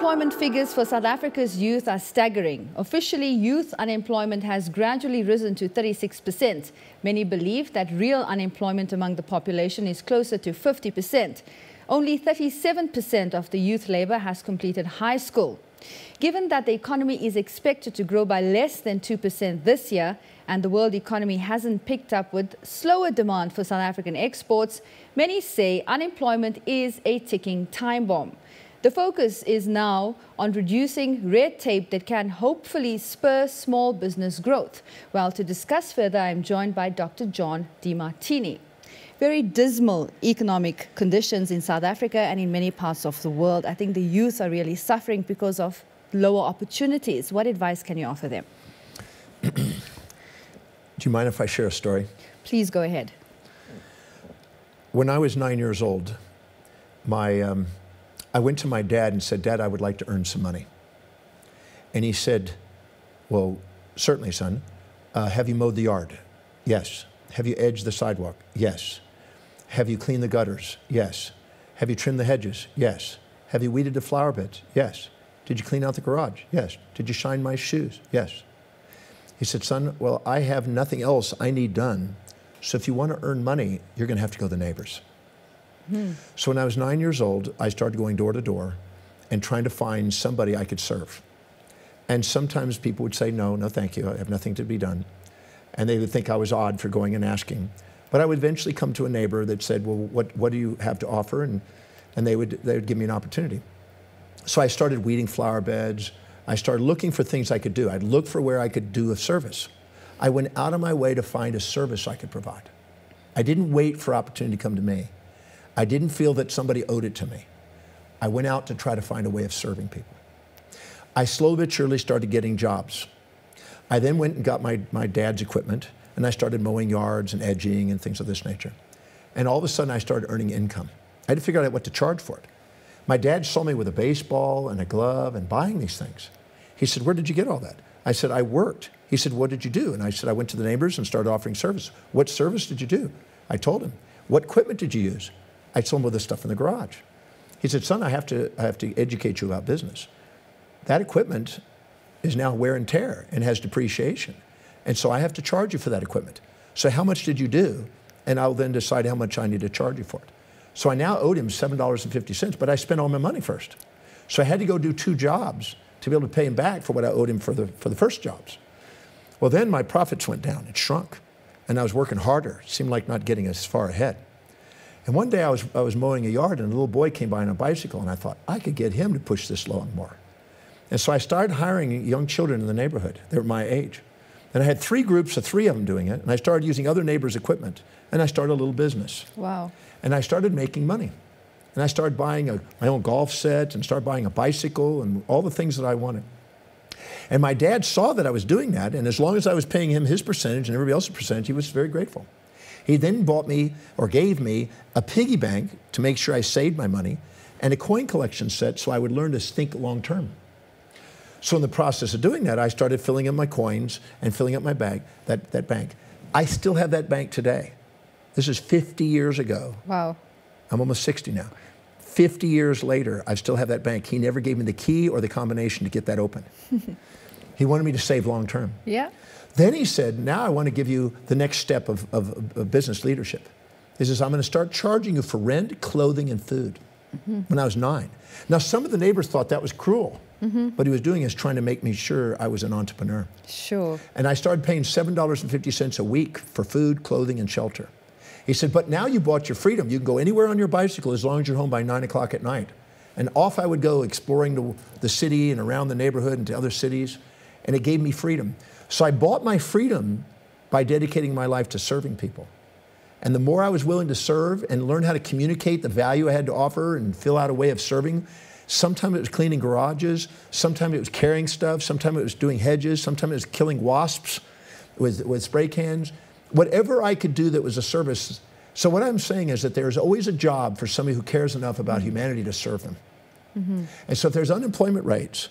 Unemployment figures for South Africa's youth are staggering. Officially, youth unemployment has gradually risen to 36%. Many believe that real unemployment among the population is closer to 50%. Only 37% of the youth labour has completed high school. Given that the economy is expected to grow by less than 2% this year, and the world economy hasn't picked up with slower demand for South African exports, many say unemployment is a ticking time bomb. The focus is now on reducing red tape that can hopefully spur small business growth. Well, to discuss further, I'm joined by Dr. John Demartini. Very dismal economic conditions in South Africa and in many parts of the world. I think the youth are really suffering because of lower opportunities. What advice can you offer them? Do you mind if I share a story? Please go ahead. When I was 9 years old, I went to my dad and said, "Dad, I would like to earn some money." And he said, "Well, certainly, son. Have you mowed the yard?" "Yes." "Have you edged the sidewalk?" "Yes." "Have you cleaned the gutters?" "Yes." "Have you trimmed the hedges?" "Yes." "Have you weeded the flower beds?" "Yes." "Did you clean out the garage?" "Yes." "Did you shine my shoes?" "Yes." He said, "Son, well, I have nothing else I need done. So if you want to earn money, you're going to have to go to the neighbors." So when I was 9 years old, I started going door to door and trying to find somebody I could serve. And sometimes people would say, no, thank you. I have nothing to be done. And they would think I was odd for going and asking. But I would eventually come to a neighbor that said, well, what do you have to offer? And they would give me an opportunity. So I started weeding flower beds. I started looking for things I could do. I'd look for where I could do a service. I went out of my way to find a service I could provide. I didn't wait for opportunity to come to me. I didn't feel that somebody owed it to me. I went out to try to find a way of serving people. I slowly but surely started getting jobs. I then went and got my dad's equipment, and I started mowing yards and edging and things of this nature. And all of a sudden, I started earning income. I had to figure out what to charge for it. My dad saw me with a baseball and a glove and buying these things. He said, "Where did you get all that?" I said, "I worked." He said, "What did you do?" And I said, "I went to the neighbors and started offering service." "What service did you do?" I told him. "What equipment did you use?" I told him with the stuff in the garage. He said, "Son, I have to educate you about business. That equipment is now wear and tear and has depreciation. And so I have to charge you for that equipment. So how much did you do? And I'll then decide how much I need to charge you for it." So I now owed him $7.50, but I spent all my money first. So I had to go do 2 jobs to be able to pay him back for what I owed him for the first jobs. Well, then my profits went down. It shrunk. And I was working harder. It seemed like not getting as far ahead. And one day I was mowing a yard, and a little boy came by on a bicycle, and I thought, I could get him to push this lawnmower. And so I started hiring young children in the neighborhood. They were my age. And I had 3 groups of 3 of them doing it, and I started using other neighbors' equipment, and I started a little business. Wow. And I started making money. And I started buying my own golf set, and started buying a bicycle, and all the things that I wanted. And my dad saw that I was doing that, and as long as I was paying him his percentage and everybody else's percentage, he was very grateful. He then bought me, or gave me, a piggy bank to make sure I saved my money, and a coin collection set so I would learn to think long term. So in the process of doing that, I started filling up my coins and filling up my bag, that bank. I still have that bank today. This is 50 years ago. Wow. I'm almost 60 now. 50 years later, I still have that bank. He never gave me the key or the combination to get that open. He wanted me to save long term. Yeah. Then he said, now I want to give you the next step of business leadership. He says, I'm going to start charging you for rent, clothing, and food. When I was 9. Now, some of the neighbors thought that was cruel. What he was doing is trying to make me sure I was an entrepreneur. Sure. And I started paying $7.50 a week for food, clothing, and shelter. He said, but now you bought your freedom. You can go anywhere on your bicycle as long as you're home by 9 o'clock at night. And off I would go exploring the city and around the neighborhood and to other cities. And it gave me freedom. So I bought my freedom by dedicating my life to serving people. And the more I was willing to serve and learn how to communicate the value I had to offer and fill out a way of serving, sometimes it was cleaning garages, sometimes it was carrying stuff, sometimes it was doing hedges, sometimes it was killing wasps with spray cans. Whatever I could do that was a service. So what I'm saying is that there's always a job for somebody who cares enough about humanity to serve them. And so if there's unemployment rates,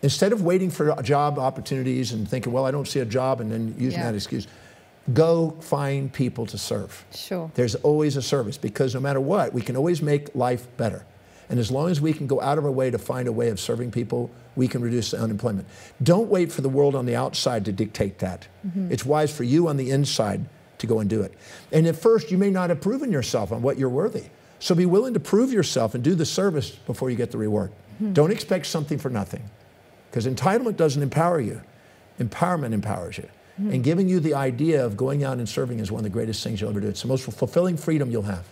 instead of waiting for job opportunities and thinking, well, I don't see a job, and then using that excuse, go find people to serve. Sure. There's always a service, because no matter what, we can always make life better. And as long as we can go out of our way to find a way of serving people, we can reduce the unemployment. Don't wait for the world on the outside to dictate that. It's wise for you on the inside to go and do it. And at first, you may not have proven yourself on what you're worthy. So be willing to prove yourself and do the service before you get the reward. Don't expect something for nothing, because entitlement doesn't empower you. Empowerment empowers you. And giving you the idea of going out and serving is one of the greatest things you'll ever do. It's the most fulfilling freedom you'll have.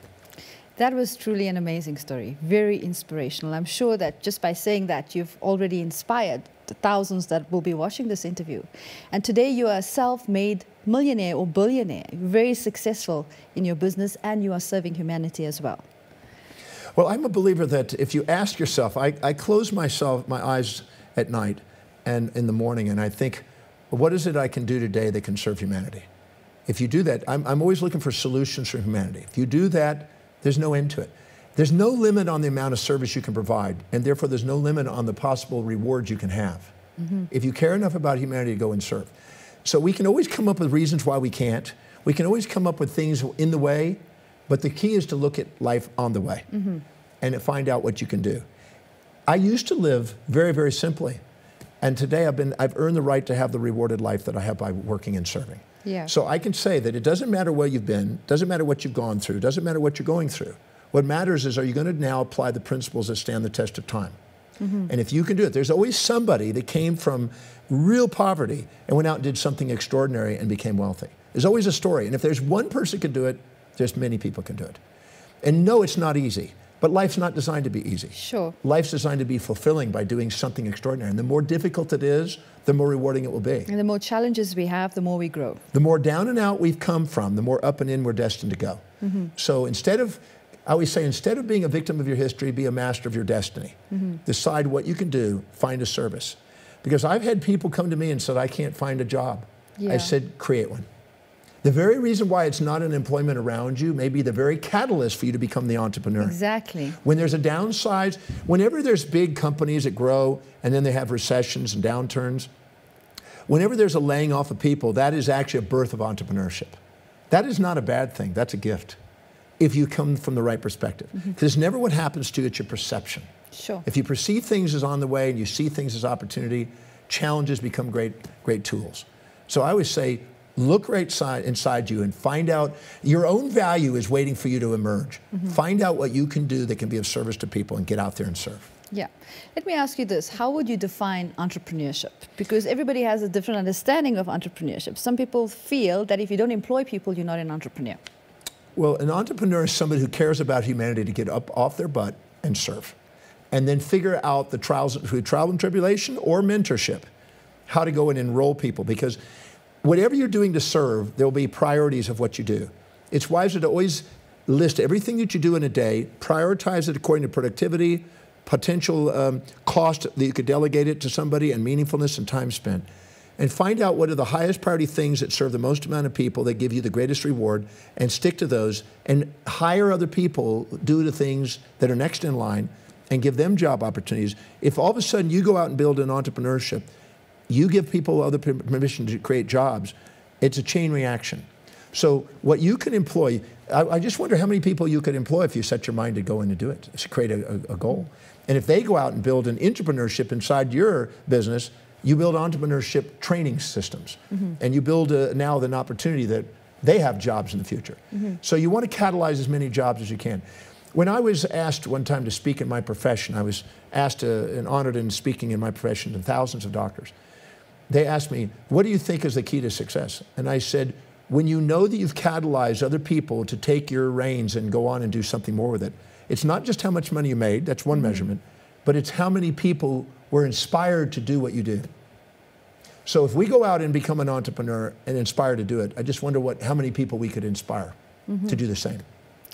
That was truly an amazing story, very inspirational. I'm sure that just by saying that, you've already inspired the thousands that will be watching this interview. And today you are a self-made millionaire or billionaire, very successful in your business, and you are serving humanity as well. Well, I'm a believer that if you ask yourself, I close my eyes at night and in the morning, and I think, what is it I can do today that can serve humanity? If you do that, I'm always looking for solutions for humanity. If you do that, there's no end to it. There's no limit on the amount of service you can provide, and therefore there's no limit on the possible rewards you can have. If you care enough about humanity to go and serve. So we can always come up with reasons why we can't. We can always come up with things in the way, but the key is to look at life on the way and to find out what you can do. I used to live very, very simply. And today I've earned the right to have the rewarded life that I have by working and serving. Yeah. So I can say that it doesn't matter where you've been, doesn't matter what you've gone through, doesn't matter what you're going through. What matters is, are you going to now apply the principles that stand the test of time? And if you can do it, there's always somebody that came from real poverty and went out and did something extraordinary and became wealthy. There's always a story. And if there's one person can do it, there's many people can do it. And no, it's not easy. But life's not designed to be easy. Sure. Life's designed to be fulfilling by doing something extraordinary. And the more difficult it is, the more rewarding it will be. And the more challenges we have, the more we grow. The more down and out we've come from, the more up and in we're destined to go. So I always say, instead of being a victim of your history, be a master of your destiny. Decide what you can do, find a service. Because I've had people come to me and said, I can't find a job. Yeah. I said, create one. The very reason why it's not an employment around you may be the very catalyst for you to become the entrepreneur. Exactly. When there's a downside, whenever there's big companies that grow and then they have recessions and downturns, whenever there's a laying off of people, that is actually a birth of entrepreneurship. That is not a bad thing, that's a gift, if you come from the right perspective. Because never what happens to you, it's your perception. Sure. If you perceive things as on the way and you see things as opportunity, challenges become great tools. So I always say, look right inside you and find out your own value is waiting for you to emerge. Find out what you can do that can be of service to people and get out there and serve. Yeah. Let me ask you this. How would you define entrepreneurship? Because everybody has a different understanding of entrepreneurship. Some people feel that if you don't employ people, you're not an entrepreneur. Well, an entrepreneur is somebody who cares about humanity to get up off their butt and serve. And then figure out the trials through trial and tribulation or mentorship, how to go and enroll people. Because whatever you're doing to serve, there will be priorities of what you do. It's wiser to always list everything that you do in a day, prioritize it according to productivity, potential cost that you could delegate it to somebody, and meaningfulness and time spent. And find out what are the highest priority things that serve the most amount of people, that give you the greatest reward, and stick to those, and hire other people, do the things that are next in line, and give them job opportunities. If all of a sudden you go out and build an entrepreneurship, you give people other permission to create jobs, it's a chain reaction. So what you can employ, I just wonder how many people you could employ if you set your mind to go in and do it, to create a goal. And if they go out and build an entrepreneurship inside your business, you build entrepreneurship training systems. And you build now an opportunity that they have jobs in the future. So you want to catalyze as many jobs as you can. When I was asked one time to speak in my profession, I was asked and honored in speaking in my profession to thousands of doctors. They asked me, what do you think is the key to success? And I said, when you know that you've catalyzed other people to take your reins and go on and do something more with it, it's not just how much money you made, that's one measurement, but it's how many people were inspired to do what you do. So if we go out and become an entrepreneur and inspire to do it, I just wonder how many people we could inspire to do the same.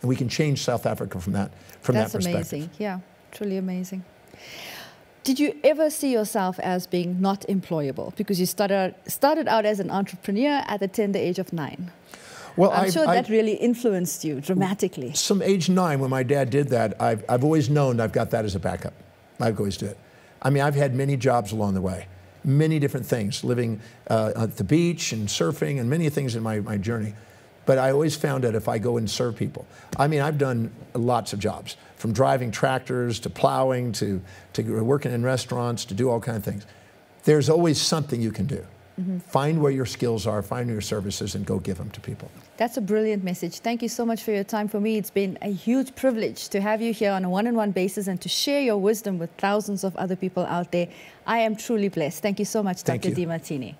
And we can change South Africa from that perspective. That's amazing, yeah, truly amazing. Did you ever see yourself as being not employable? Because you started out as an entrepreneur at the tender age of 9. Well, I'm sure that really influenced you dramatically. Some age 9, when my dad did that, I've always known I've got that as a backup. I've always do it. I mean, I've had many jobs along the way, many different things, living at the beach and surfing and many things in my journey. But I always found that if I go and serve people, I mean, I've done lots of jobs, from driving tractors to plowing to working in restaurants to do all kinds of things. There's always something you can do. Find where your skills are, find your services, and go give them to people. That's a brilliant message. Thank you so much for your time. For me, it's been a huge privilege to have you here on a one-on-one basis and to share your wisdom with thousands of other people out there. I am truly blessed. Thank you so much, Dr. Demartini.